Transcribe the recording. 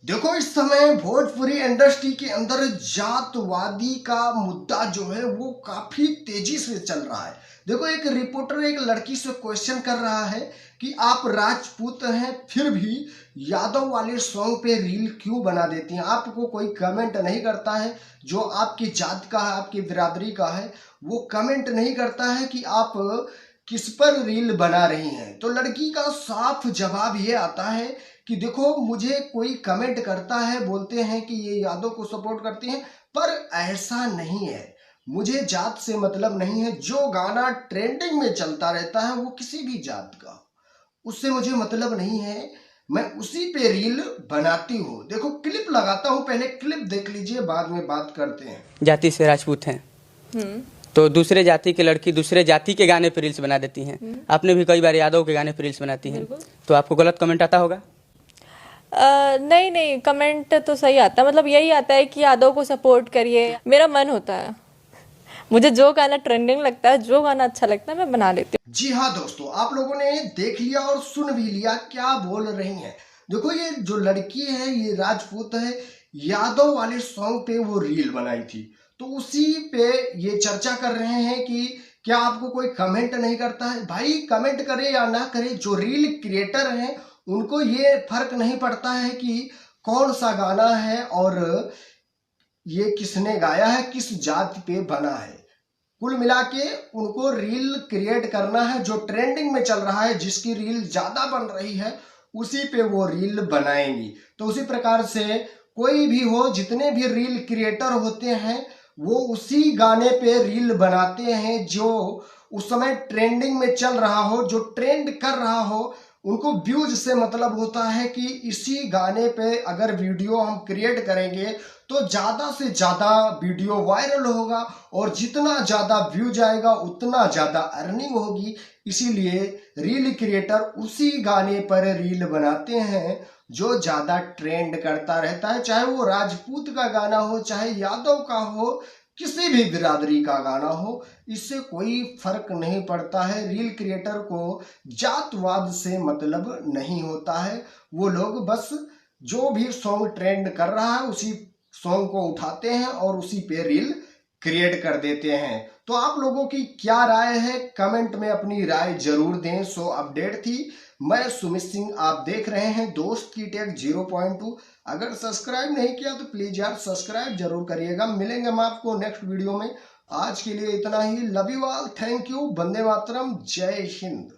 देखो, इस समय भोजपुरी इंडस्ट्री के अंदर जातवादी का मुद्दा जो है वो काफी तेजी से चल रहा है। देखो, एक रिपोर्टर एक लड़की से क्वेश्चन कर रहा है कि आप राजपूत हैं फिर भी यादव वाले सॉन्ग पे रील क्यों बना देती हैं। आपको कोई कमेंट नहीं करता है, जो आपकी जात का है, आपकी बिरादरी का है, वो कमेंट नहीं करता है कि आप किस पर रील बना रही हैं। तो लड़की का साफ जवाब ये आता है कि देखो, मुझे कोई कमेंट करता है, बोलते हैं कि ये यादव को सपोर्ट करती हैं, पर ऐसा नहीं है। मुझे जात से मतलब नहीं है। जो गाना ट्रेंडिंग में चलता रहता है वो किसी भी जात का, उससे मुझे मतलब नहीं है। मैं उसी पे रील बनाती हूँ। देखो, क्लिप लगाता हूँ, पहले क्लिप देख लीजिए, बाद में बात करते हैं। जाति से राजपूत हैं तो दूसरे जाति की लड़की दूसरे जाति के गाने पर रील्स बना देती हैं। आपने भी कई बार यादव के गाने पर रील्स बनाती हैं, तो आपको गलत कमेंट आता होगा? नहीं, कमेंट तो सही आता है। मतलब यही आता है कि यादव को सपोर्ट करिए। मेरा मन होता है, मुझे जो गाना ट्रेंडिंग लगता है, जो गाना अच्छा लगता है, मैं बना लेती हूँ। जी हाँ दोस्तों, आप लोगों ने देख लिया और सुन भी लिया क्या बोल रही हैं। देखो, ये जो लड़की है ये राजपूत है, यादव वाले सॉन्ग पे वो रील बनाई थी, तो उसी पे ये चर्चा कर रहे हैं कि क्या आपको कोई कमेंट नहीं करता है। भाई, कमेंट करे या ना करे, जो रील क्रिएटर हैं उनको ये फर्क नहीं पड़ता है कि कौन सा गाना है और ये किसने गाया है, किस जाति पे बना है। कुल मिला के उनको रील क्रिएट करना है, जो ट्रेंडिंग में चल रहा है, जिसकी रील ज्यादा बन रही है उसी पे वो रील बनाएंगी। तो उसी प्रकार से कोई भी हो, जितने भी रील क्रिएटर होते हैं वो उसी गाने पे रील बनाते हैं जो उस समय ट्रेंडिंग में चल रहा हो, जो ट्रेंड कर रहा हो। उनको व्यूज से मतलब होता है कि इसी गाने पे अगर वीडियो हम क्रिएट करेंगे तो ज्यादा से ज्यादा वीडियो वायरल होगा, और जितना ज्यादा व्यूज आएगा उतना ज्यादा अर्निंग होगी। इसीलिए रील क्रिएटर उसी गाने पर रील बनाते हैं जो ज्यादा ट्रेंड करता रहता है, चाहे वो राजपूत का गाना हो, चाहे यादव का हो, किसी भी बिरादरी का गाना हो, इससे कोई फर्क नहीं पड़ता है। रील क्रिएटर को जातवाद से मतलब नहीं होता है। वो लोग बस जो भी सॉन्ग ट्रेंड कर रहा है उसी सॉन्ग को उठाते हैं और उसी पे रील क्रिएट कर देते हैं। तो आप लोगों की क्या राय है, कमेंट में अपनी राय जरूर दें। सो अपडेट थी, मैं सुमित सिंह, आप देख रहे हैं दोस्त की टेक 0.2। अगर सब्सक्राइब नहीं किया तो प्लीज यार सब्सक्राइब जरूर करिएगा। मिलेंगे हम आपको नेक्स्ट वीडियो में। आज के लिए इतना ही। Love you all, thank you, वंदे मातरम, जय हिंद।